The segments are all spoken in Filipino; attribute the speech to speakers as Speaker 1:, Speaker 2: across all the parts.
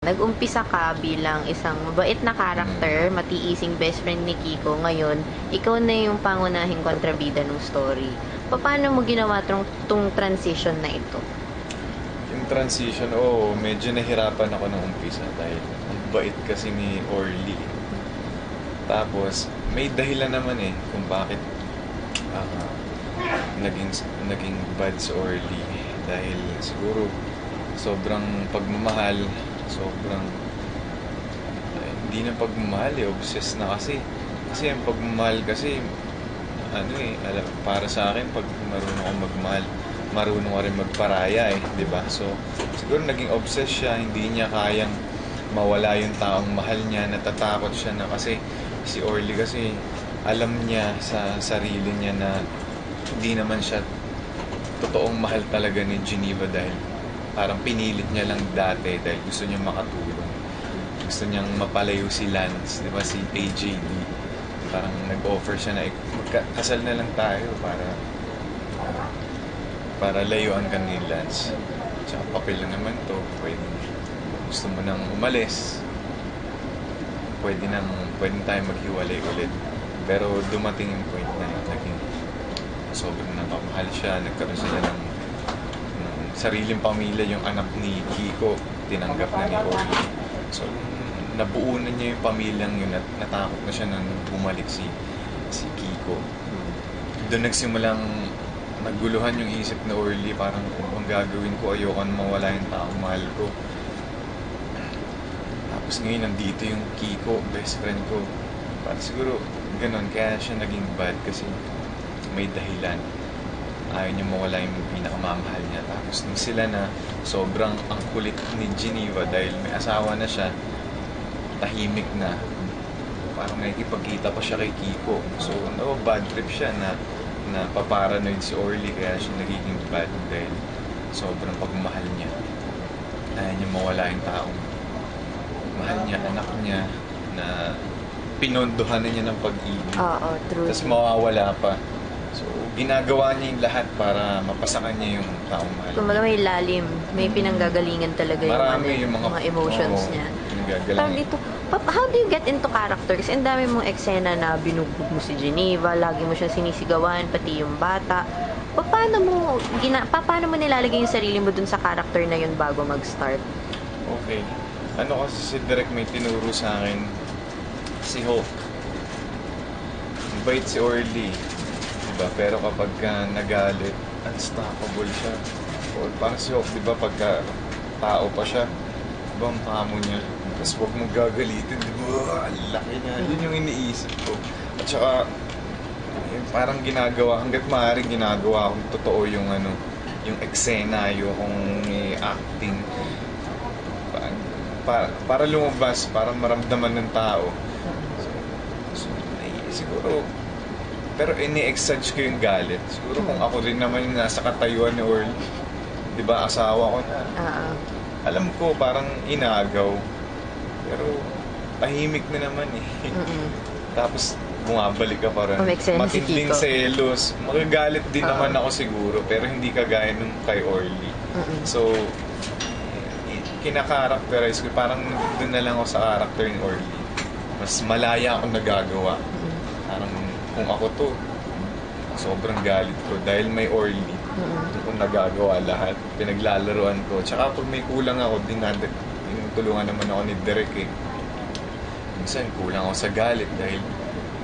Speaker 1: nag-umpisa ka bilang isang mabait na character, matiising best friend ni Kiko. Ngayon, ikaw na yung pangunahing kontrabida ng story. Paano mo ginawa tong transition na ito?
Speaker 2: Yung transition, medyo nahirapan ako nung umpisa dahil ang bait kasi ni Orly. Tapos, may dahilan naman kung bakit ah, naging bad si Orly. Dahil siguro sobrang pagmamahal, sobrang hindi na pagmamahal obsessed na kasi. Kasi ang pagmamahal kasi, para sa akin, pag marunong akong magmahal, marunong ka rin magparaya di ba? So, siguro naging obsessed siya, hindi niya kayang mawala yung taong mahal niya, natatakot siya na kasi si Orly kasi alam niya sa sarili niya na hindi naman siya totoong mahal talaga ni Geneva dahil parang pinilit niya lang dati dahil gusto niya makatulong. Gusto niyang mapalayo si Lance, di ba, si AJD. Parang nag-offer siya na magkasal na lang tayo para layuan ka ni Lance. Tsaka papel lang naman to. Pwede, gusto mo nang umalis, pwede tayo maghiwalay ulit. Pero dumating yung point na naging sobrang napamahal siya. Nagkaroon sila ng sariling pamilya. Yung anak ni Kiko, tinanggap na ni Orly. So, nabuo na niya yung pamilyang yun at natakot na siya nang bumalik si Kiko. Doon nagsimulang naguluhan yung isip na Orly, parang kung ang gagawin ko, ayoko na mawala yung taong mahal ko. Tapos ngayon nandito yung Kiko, best friend ko. Parang siguro ganun, kaya siya naging bad kasi may dahilan. Ayaw niya mawala yung pinakamamahal niya. Tapos nung sila na sobrang ang kulit ni Geneva dahil may asawa na siya, tahimik na. Parang nakikipagkita pa siya kay Kiko. So, bad trip siya na paparanoid si Orly kaya siya nagiging bad dahil sobrang pagmahal niya. Ayaw niya mawala yung taong mahal niya, anak niya na pinondohan na niya ng pag-ibig.
Speaker 1: Oo, true.
Speaker 2: Tapos mawawala pa. So, ginagawa niya yung lahat para mapasakan niya yung taong mahal.
Speaker 1: Kumbaga may lalim, may pinanggagalingan talaga
Speaker 2: Marami
Speaker 1: yung mga emotions niya. Pero dito, how do you get into character? Kasi ang dami mong eksena na binugbog mo si Geneva, lagi mo siyang sinisigawan, pati yung bata. Paano mo nilalagay yung sarili mo dun sa character na yun bago mag-start?
Speaker 2: Okay. Kasi si Direk may tinuro sa akin, si Hope. Bait si Orly. Diba? Pero kapag nagalit, unstoppable siya. Or parang si Hope, diba, pagka tao pa siya, diba, ang pamo niya. Tapos huwag mong gagalitin, diba? Ang laki niya. Yun yung iniisip ko. At saka, parang ginagawa, hanggat maaari ginagawa akong totoo yung eksena, yung acting. Para lumabas, para maramdaman ng tao. Siguro, pero ini-exage ko yung galit. Siguro kung ako rin naman yung nasa katayuan ni Orly, di ba, asawa ko na. Alam ko, parang inagaw. Pero, tahimik na naman Tapos, bumabalik ka pa rin. Matinding selos. Magagalit din naman ako siguro, pero hindi kagaya nung kay Orly. So, kinakarakterize ko, parang doon na lang ako sa character ni Orly. Mas malaya akong nagagawa. Parang kung ako to, sobrang galit ko dahil may Orly. Doon ko nagagawa lahat. Pinaglalaroan ko. Tsaka pag may kulang ako, tinutulungan naman ako ni Derek Minsan kulang ako sa galit dahil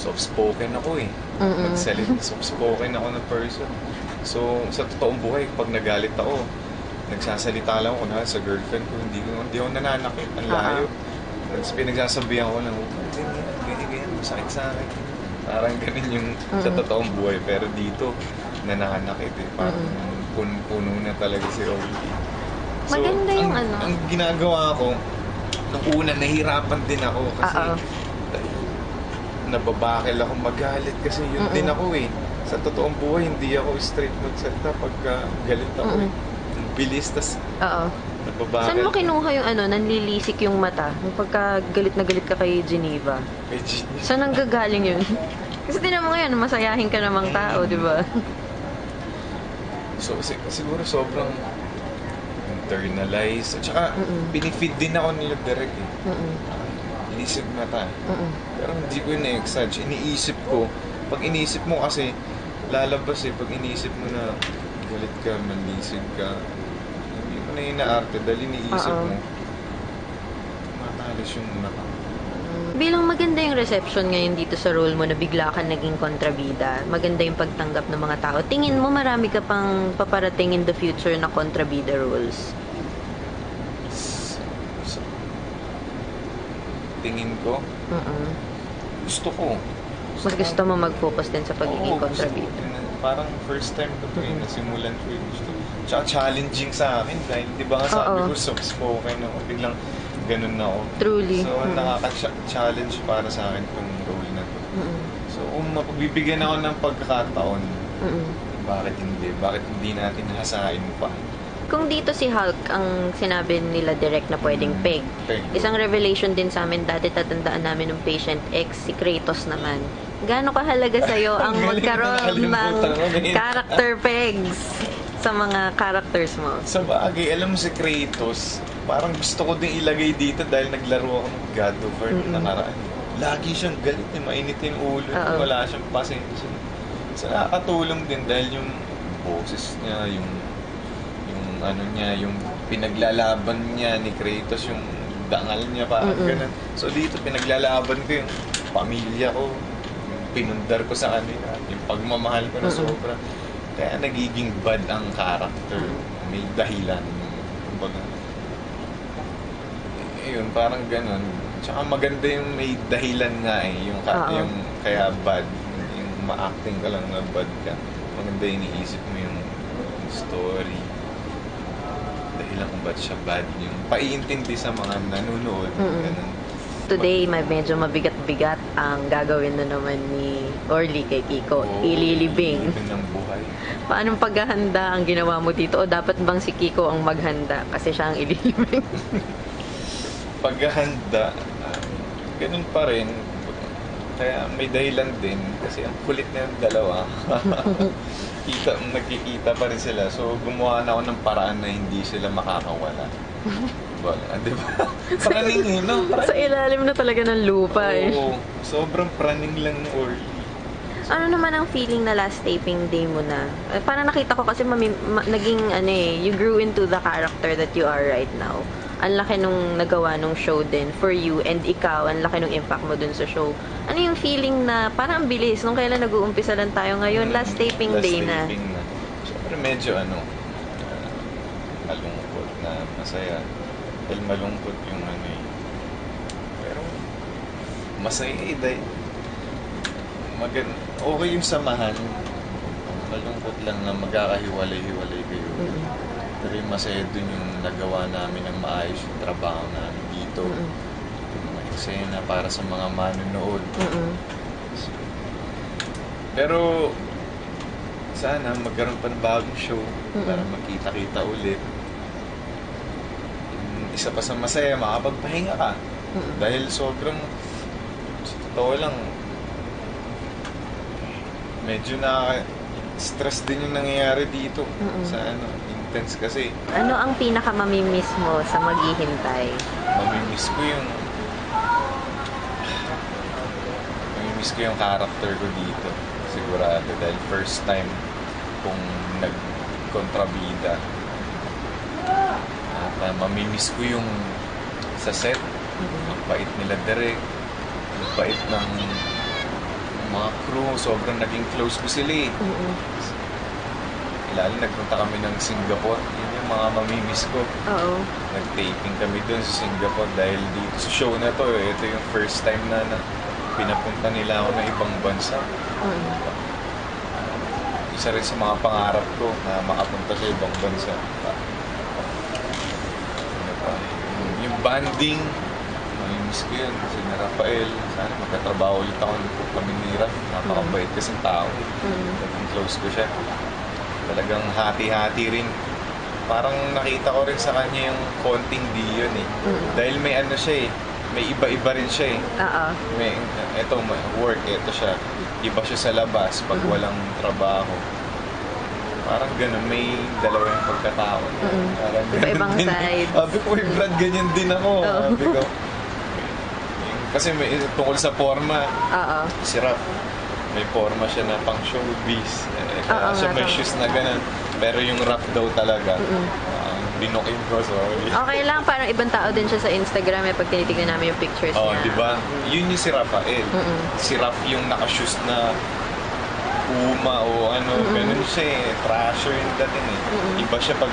Speaker 2: soft-spoken ako Magsalita, soft-spoken ako na person. So, sa totoong buhay, pag nagalit ako, nagsasalita lang ako sa girlfriend ko, hindi ako nananakit, ang layo. Pinagsasabihan ko lang, ganyan, masakit sa akin. Parang ganun yung sa totoong buhay. Pero dito, nananakit Parang puno na talaga si Orly. So,
Speaker 1: maganda yung
Speaker 2: ang ginagawa ko, nung una, nahirapan din ako kasi nababakil ako magalit kasi yun din ako Sa totoong buhay, hindi ako straight magsalita pagka galit ako bilis, tas nababakil.
Speaker 1: Saan mo kinuha yung nanlilisik yung mata? Yung pagka galit na galit ka kay Geneva?
Speaker 2: Kay Geneva?
Speaker 1: Saan nanggagaling yun? Kasi tinan mo ngayon, masayahin ka namang tao, di ba?
Speaker 2: So, siguro sobrang na-internalize. At saka, pinifeed din ako nila direct eh. Inisip na ta. Pero hindi ko na-exage. Iniisip ko. Pag iniisip mo kasi, lalabas eh. Pag iniisip mo na galit ka, manlisig ka, hindi mo na inaarte dahil iniisip mo. Matalas yung mata.
Speaker 1: Bilang maganda yung reception ngayon dito sa role mo na bigla ka naging kontrabida, maganda yung pagtanggap ng mga tao. Tingin mo marami ka pang paparating in the future na kontrabida roles?
Speaker 2: Tingin ko, gusto ko.
Speaker 1: Mas gusto mo mag-focus din sa pagiging
Speaker 2: Oo,
Speaker 1: kontrabida?
Speaker 2: gusto ko. Parang first time ko ito nasimulan ko yung gusto. Tsaka challenging sa akin dahil di ba nga sabi ko soft-spoken ako, biglang ganun na ako.
Speaker 1: Truly.
Speaker 2: So nakaka-challenge para sa akin itong role na to. So kung mapagbibigyan ako ng pagkakataon, bakit hindi? Bakit hindi natin hasain pa?
Speaker 1: Kung dito si Hulk ang sinabi nila direct na pwedeng peg.
Speaker 2: Peg.
Speaker 1: Isang revelation din sa amin dati, tatandaan namin ng Patient X, si Kratos naman. Gaano kahalaga sa'yo ang magkaroon ng character pegs sa mga characters mo?
Speaker 2: Sa bagay, alam mo si Kratos, parang gusto ko din ilagay dito dahil naglaro ako ng God of War nakaraan. Lagi siyang galit, mainit yung ulo, wala siyang pasensya. So nakakatulong din dahil yung boses niya, yung ano niya, yung pinaglalaban niya ni Kratos, yung dangal niya, parang ganun. So dito, pinaglalaban ko yung pamilya ko, yung pinundar ko sa kanila, yung pagmamahal ko na sobra. Kaya nagiging bad ang character. May dahilan. Kumbaga, yun, parang ganun. Tsaka maganda yung may dahilan nga eh, yung kaya bad, yung ma-acting ka lang na bad ka. Maganda yung iniisip mo yung story. Dahilan kung ba't siya bad, yung paiintindi sa mga nanonood. Ganun.
Speaker 1: Today, medyo mabigat-bigat ang gagawin na naman ni Orly kay Kiko. Ililibing.
Speaker 2: Ililibing ng buhay.
Speaker 1: Paanong paghahanda ang ginawa mo dito? O dapat bang si Kiko ang maghanda kasi siya ang ililibing?
Speaker 2: Paghahanda, ganun pa rin. Kaya may dahilan din kasi ang kulit na yung dalawa. Nagkikita pa rin sila. So, gumawa na ako ng paraan na hindi sila makakawala. Di ba? Praning eh, no? Praning.
Speaker 1: Sa ilalim na talaga ng lupa eh.
Speaker 2: Oo. Sobrang praning lang ng Orly.
Speaker 1: Ano naman ang feeling na last taping day mo na? Parang nakita ko kasi naging you grew into the character that you are right now. Ang laki nung nagawa nung show din for you, and ikaw, ang laki nung impact mo dun sa show. Ano yung feeling na parang ang bilis nung kailan nag-uumpisa lang tayo ngayon, last taping day na?
Speaker 2: Last taping na. Siyempre medyo malungkot na masaya. Dahil malungkot yung pero masaya eh dahil okay yung samahan. Malungkot lang na magkakahiwalay-hiwalay kayo. Pero yung masaya dun yung nagawa namin ng maayos yung trabaho namin dito. Yung mga eksena para sa mga manonood. Pero sana magkaroon pa ng bagong show para magkita-kita ulit. Isa pa sa masaya, makapagpahinga ka. Dahil sobrang, sa totoo lang, medyo stress din yung nangyayari dito. Sa intense kasi.
Speaker 1: Ano ang pinaka-mamimiss mo sa maghihintay?
Speaker 2: Mamimiss ko yung character ko dito. Sigurado. Dahil first time kong nag-kontrabida. At mamimiss ko yung sa set. Ang bait nila direct. Ang bait ng mga crew. Sobrang naging close ko sila eh. Lalo nagpunta kami ng Singapore. Yun yung mga mamimiss ko.
Speaker 1: Oo.
Speaker 2: Nag-taping kami dun sa Singapore dahil dito sa show na to. Ito yung first time na pinapunta nila ako ng ibang bansa. Isa rin sa mga pangarap ko na makapunta sa ibang bansa. Yung banding, mamimiss ko yun. Si Rafael, sana magkatrabaho ulit ako kami ni Raf. Napakabait kasing tao. Talagang close ko siya. Talagang hati-hati rin. Parang nakita ko rin sa kanya yung konting diyon eh. Dahil may siya eh. May iba-iba rin siya eh. May work, ito siya. Iba siya sa labas pag walang trabaho. Parang ganun, may dalawa yung pagkatao. Parang ganun
Speaker 1: Iba-ibang
Speaker 2: din.
Speaker 1: sides.
Speaker 2: Sabi ko, Brad, ganyan din ako.
Speaker 1: Oo.
Speaker 2: Sabi ko. Kasi may, tungkol sa forma,
Speaker 1: Oo.
Speaker 2: si Raf, may forma siya na pang showbiz.
Speaker 1: Oo
Speaker 2: Kaya siya
Speaker 1: nga,
Speaker 2: may
Speaker 1: tama.
Speaker 2: shoes na ganun. Pero yung Raf daw talaga, binukin ko, sorry.
Speaker 1: Okay lang, parang ibang tao din siya sa Instagram pag tinitignan namin yung pictures
Speaker 2: Oh,
Speaker 1: niya.
Speaker 2: di ba? Yun yung si Rafael. Si Raf yung naka-shoes na Puma o ano, ganun siya eh. Trasher yung dating eh. Iba siya pag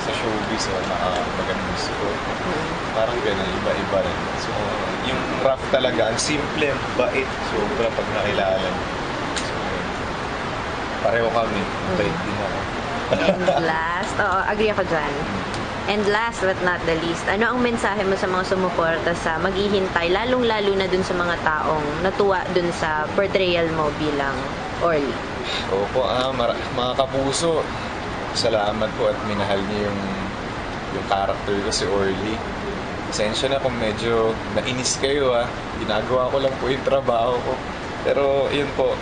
Speaker 2: sa showbiz o naka-magandang suot. Parang ganun, iba-iba rin. So, yung Raf talaga, ang simple, bait, sobra pag nakilala mo. So, pareho kami, bait din ako.
Speaker 1: And last, oo, agree ako dyan. And last but not the least, ano ang mensahe mo sa mga sumuporta sa maghihintay, lalong-lalo na dun sa mga taong natuwa dun sa portrayal mo bilang Orly?
Speaker 2: Opo, mga kapuso, salamat po at minahal niyo yung character ko si Orly. Pasensya na kung medyo nainis kayo ginagawa ko lang po yung trabaho ko. Pero yun po,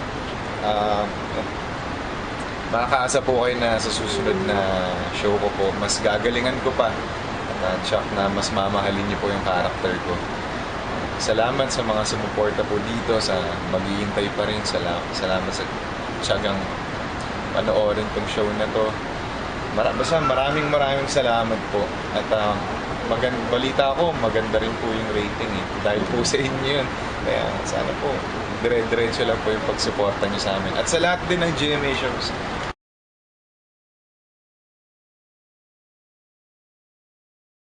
Speaker 2: makakaasa po kayo na sa susunod na show ko po, mas gagalingan ko pa at check na mas mamahalin niyo po yung character ko. Salamat sa mga sumuporta po dito, sa maghihintay pa rin. Salamat sa tiyagang panoorin tong show na to. Basta maraming salamat po. At balita ko, maganda rin po yung rating eh. Dahil po sa inyo yun. Kaya sana po, dire-diretso lang po yung pagsuporta niyo sa amin. At sa lahat din ng GMA shows,